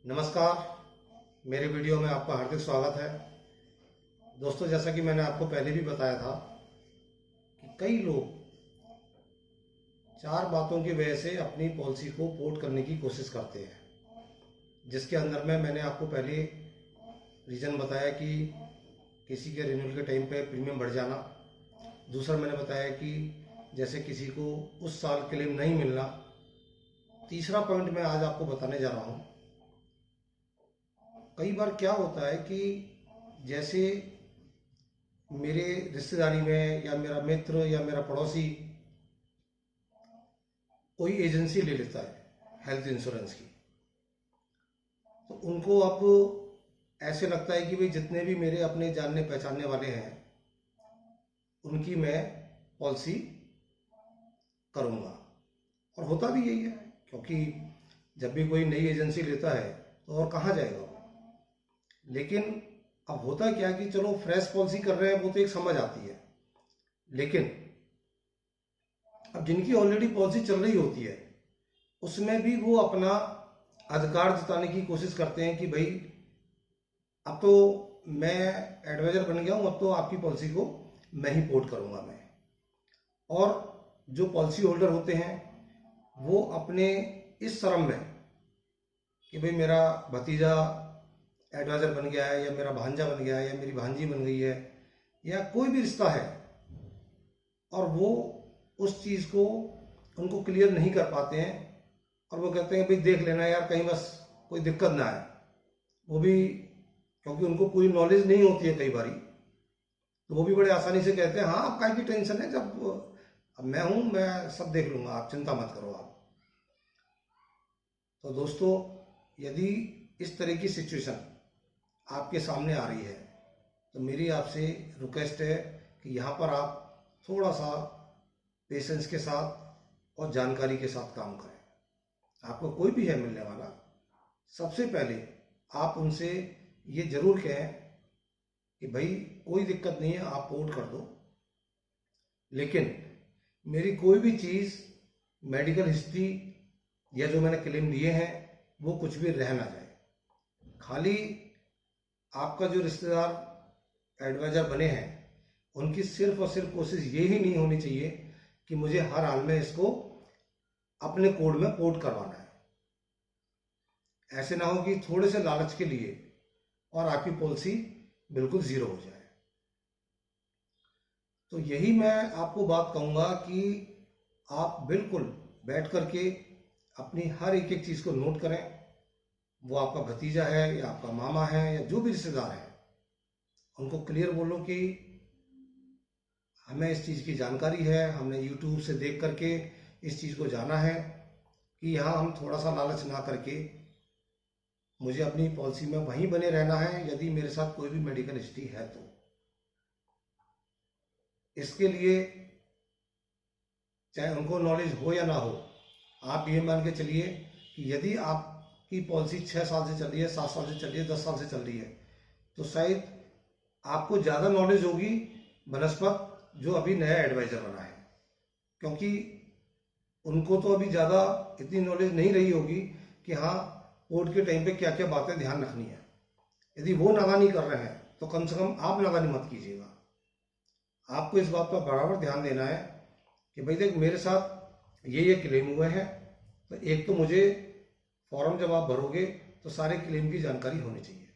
नमस्कार। मेरे वीडियो में आपका हार्दिक स्वागत है। दोस्तों, जैसा कि मैंने आपको पहले भी बताया था कि कई लोग चार बातों की वजह से अपनी पॉलिसी को पोर्ट करने की कोशिश करते हैं, जिसके अंदर में मैंने आपको पहले रीज़न बताया कि किसी के रिन्यूअल के टाइम पे प्रीमियम बढ़ जाना। दूसरा मैंने बताया कि जैसे किसी को उस साल क्लेम नहीं मिलना। तीसरा पॉइंट मैं आज आपको बताने जा रहा हूँ। कई बार क्या होता है कि जैसे मेरे रिश्तेदारी में या मेरा मित्र या मेरा पड़ोसी कोई एजेंसी ले लेता है हेल्थ इंश्योरेंस की, तो उनको अब ऐसे लगता है कि भाई जितने भी मेरे अपने जानने पहचानने वाले हैं उनकी मैं पॉलिसी करूँगा। और होता भी यही है, क्योंकि जब भी कोई नई एजेंसी लेता है तो और कहाँ जाएगा वो। लेकिन अब होता क्या कि चलो फ्रेश पॉलिसी कर रहे हैं वो तो एक समझ आती है, लेकिन अब जिनकी ऑलरेडी पॉलिसी चल रही होती है उसमें भी वो अपना अधिकार जताने की कोशिश करते हैं कि भाई अब तो मैं एडवाइजर बन गया हूँ, अब तो आपकी पॉलिसी को मैं ही पोर्ट करूँगा मैं। और जो पॉलिसी होल्डर होते हैं वो अपने इस शर्म में कि भाई मेरा भतीजा एडवाइजर बन गया है या मेरा भांजा बन गया है या मेरी भांजी बन गई है या कोई भी रिश्ता है, और वो उस चीज़ को उनको क्लियर नहीं कर पाते हैं और वो कहते हैं भाई देख लेना यार, कहीं बस कोई दिक्कत ना आए। वो भी क्योंकि उनको पूरी नॉलेज नहीं होती है कई बारी, तो वो भी बड़े आसानी से कहते हैं हाँ आप काहे की टेंशन है, जब अब मैं हूँ मैं सब देख लूँगा, आप चिंता मत करो आप। तो दोस्तों, यदि इस तरह की सिचुएशन आपके सामने आ रही है तो मेरी आपसे रिक्वेस्ट है कि यहाँ पर आप थोड़ा सा पेशेंस के साथ और जानकारी के साथ काम करें। आपको कोई भी है मिलने वाला, सबसे पहले आप उनसे ये जरूर कहें कि भाई कोई दिक्कत नहीं है, आप पोर्ट कर दो, लेकिन मेरी कोई भी चीज़ मेडिकल हिस्ट्री या जो मैंने क्लेम लिए हैं वो कुछ भी रह ना जाए। खाली आपका जो रिश्तेदार एडवाइजर बने हैं उनकी सिर्फ और सिर्फ कोशिश ये ही नहीं होनी चाहिए कि मुझे हर हाल में इसको अपने कोड में पोर्ट करवाना है। ऐसे ना हो कि थोड़े से लालच के लिए और आपकी पॉलिसी बिल्कुल जीरो हो जाए। तो यही मैं आपको बात कहूँगा कि आप बिल्कुल बैठ करके अपनी हर एक एक चीज़ को नोट करें। वो आपका भतीजा है या आपका मामा है या जो भी रिश्तेदार है, उनको क्लियर बोलो कि हमें इस चीज़ की जानकारी है, हमने यूट्यूब से देख करके इस चीज़ को जाना है कि यहाँ हम थोड़ा सा लालच ना करके मुझे अपनी पॉलिसी में वहीं बने रहना है यदि मेरे साथ कोई भी मेडिकल हिस्ट्री है तो। इसके लिए चाहे उनको नॉलेज हो या ना हो, आप ये मान के चलिए कि यदि आपकी पॉलिसी 6 साल से चल रही है, 7 साल से चल रही है, 10 साल से चल रही है, तो शायद आपको ज़्यादा नॉलेज होगी बनस्पत जो अभी नया एडवाइजर बना है, क्योंकि उनको तो अभी ज़्यादा इतनी नॉलेज नहीं रही होगी कि हाँ पोर्ट के टाइम पे क्या क्या बातें ध्यान रखनी है। यदि वो नादानी कर रहे हैं तो कम से कम आप नादानी मत कीजिएगा। आपको इस बात पर बराबर ध्यान देना है कि भाई देख मेरे साथ ये क्लेम हुए हैं, तो एक तो मुझे फॉर्म जब आप भरोगे तो सारे क्लेम की जानकारी होनी चाहिए।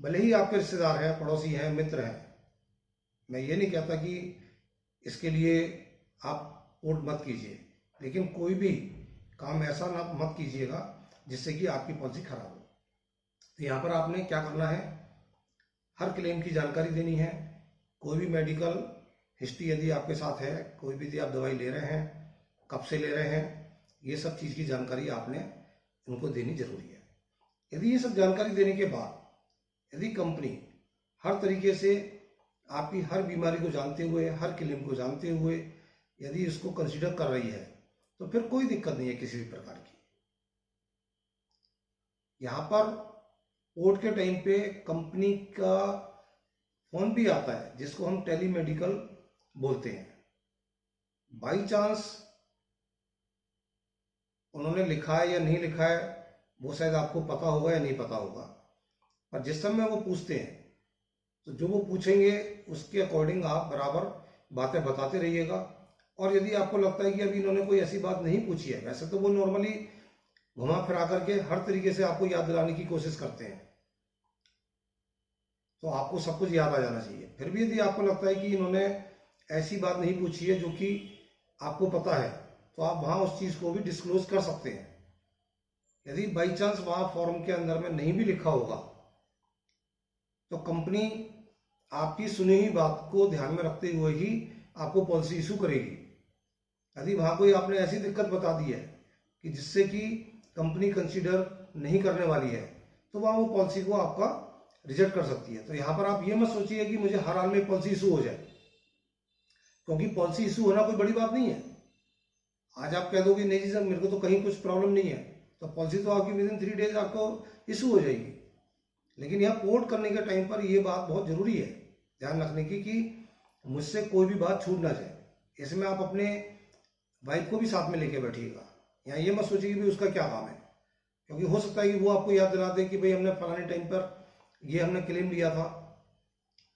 भले ही आपके रिश्तेदार हैं, पड़ोसी हैं, मित्र हैं, मैं ये नहीं कहता कि इसके लिए आप पोर्ट मत कीजिए, लेकिन कोई भी काम ऐसा ना मत कीजिएगा जिससे कि आपकी पॉलिसी खराब हो। तो यहाँ पर आपने क्या करना है, हर क्लेम की जानकारी देनी है। कोई भी मेडिकल हिस्ट्री यदि आपके साथ है, कोई भी यदि आप दवाई ले रहे हैं, कब से ले रहे हैं, ये सब चीज़ की जानकारी आपने उनको देनी जरूरी है। यदि ये सब जानकारी देने के बाद यदि कंपनी हर तरीके से आपकी हर बीमारी को जानते हुए, हर क्लेम को जानते हुए यदि इसको कंसीडर कर रही है तो फिर कोई दिक्कत नहीं है किसी भी प्रकार की। यहाँ पर पोर्ट के टाइम पे कंपनी का फोन भी आता है जिसको हम टेली मेडिकल बोलते हैं। बाई चांस उन्होंने लिखा है या नहीं लिखा है वो शायद आपको पता होगा या नहीं पता होगा, पर जिस समय वो पूछते हैं तो जो वो पूछेंगे उसके अकॉर्डिंग आप बराबर बातें बताते रहिएगा। और यदि आपको लगता है कि अभी इन्होंने कोई ऐसी बात नहीं पूछी है, वैसे तो वो नॉर्मली घुमा फिरा करके हर तरीके से आपको याद दिलाने की कोशिश करते हैं, तो आपको सब कुछ याद आ जाना चाहिए। फिर भी यदि आपको लगता है कि इन्होंने ऐसी बात नहीं पूछी है जो कि आपको पता है, तो आप वहां उस चीज को भी डिस्क्लोज कर सकते हैं। यदि बाई चांस वहां फॉर्म के अंदर में नहीं भी लिखा होगा, तो कंपनी आपकी सुनी हुई बात को ध्यान में रखते हुए ही आपको पॉलिसी इशू करेगी। यदि वहां कोई आपने ऐसी दिक्कत बता दी है कि जिससे कि कंपनी कंसीडर नहीं करने वाली है, तो वहां वो पॉलिसी को आपका रिजेक्ट कर सकती है। तो यहां पर आप ये मत सोचिए कि मुझे हर हाल में पॉलिसी इशू हो जाए, क्योंकि पॉलिसी इशू होना कोई बड़ी बात नहीं है। आज आप कह दोगे नहीं जी सर मेरे को तो कहीं कुछ प्रॉब्लम नहीं है, तो पॉलिसी तो आपकी विद इन 3 डेज आपको इशू हो जाएगी। लेकिन यहाँ पोर्ट करने के टाइम पर ये बात बहुत जरूरी है ध्यान रखने की कि मुझसे कोई भी बात छूट ना जाए। इसमें आप अपने वाइफ को भी साथ में लेके बैठिएगा। यहाँ ये मत सोचिए कि भाई उसका क्या काम है, क्योंकि हो सकता है कि वो आपको याद दिला दे कि भाई हमने फलाने टाइम पर ये हमने क्लेम लिया था,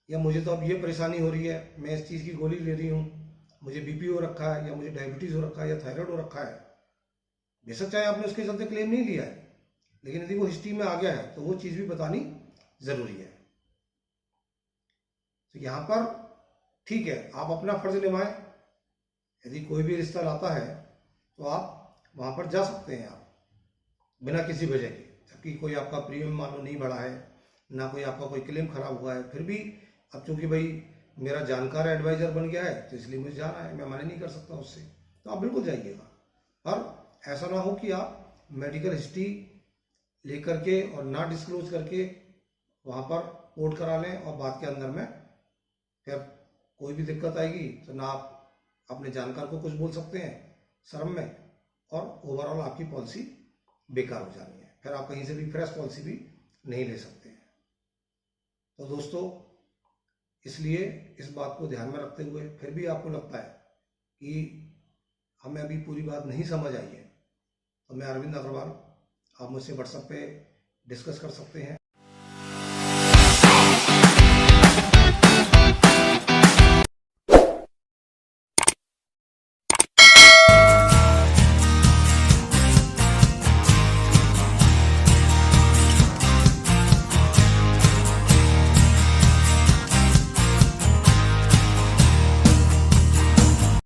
या मुझे तो अब ये परेशानी हो रही है, मैं इस चीज़ की गोली ले रही हूँ, मुझे बीपी हो रखा है, या मुझे डायबिटीज़ हो रखा है, या थायराइड हो रखा है। बेशक चाहे आपने उसके चलते क्लेम नहीं लिया है, लेकिन यदि वो हिस्ट्री में आ गया है तो वो चीज़ भी बतानी ज़रूरी है। तो यहाँ पर ठीक है, आप अपना फर्ज निभाएं। यदि कोई भी रिश्ता लाता है तो आप वहाँ पर जा सकते हैं, आप बिना किसी वजह के, जबकि कोई आपका प्रीमियम मान लो नहीं बढ़ा है, ना कोई आपका कोई क्लेम खराब हुआ है, फिर भी अब चूंकि भाई मेरा जानकार एडवाइजर बन गया है तो इसलिए मुझे जाना है, मैं मना नहीं कर सकता उससे, तो आप बिल्कुल जाइएगा। पर ऐसा ना हो कि आप मेडिकल हिस्ट्री लेकर के और ना डिस्क्लोज करके वहाँ पर कोर्ट करा लें, और बाद के अंदर में फिर कोई भी दिक्कत आएगी तो ना आप अपने जानकार को कुछ बोल सकते हैं शर्म में, और ओवरऑल आपकी पॉलिसी बेकार हो जानी है। फिर आप कहीं से भी फ्रेश पॉलिसी भी नहीं ले सकते हैं। तो दोस्तों, इसलिए इस बात को ध्यान में रखते हुए फिर भी आपको लगता है कि हमें अभी पूरी बात नहीं समझ आई है, तो मैं अरविंद अग्रवाल, आप मुझसे व्हाट्सएप पे डिस्कस कर सकते हैं।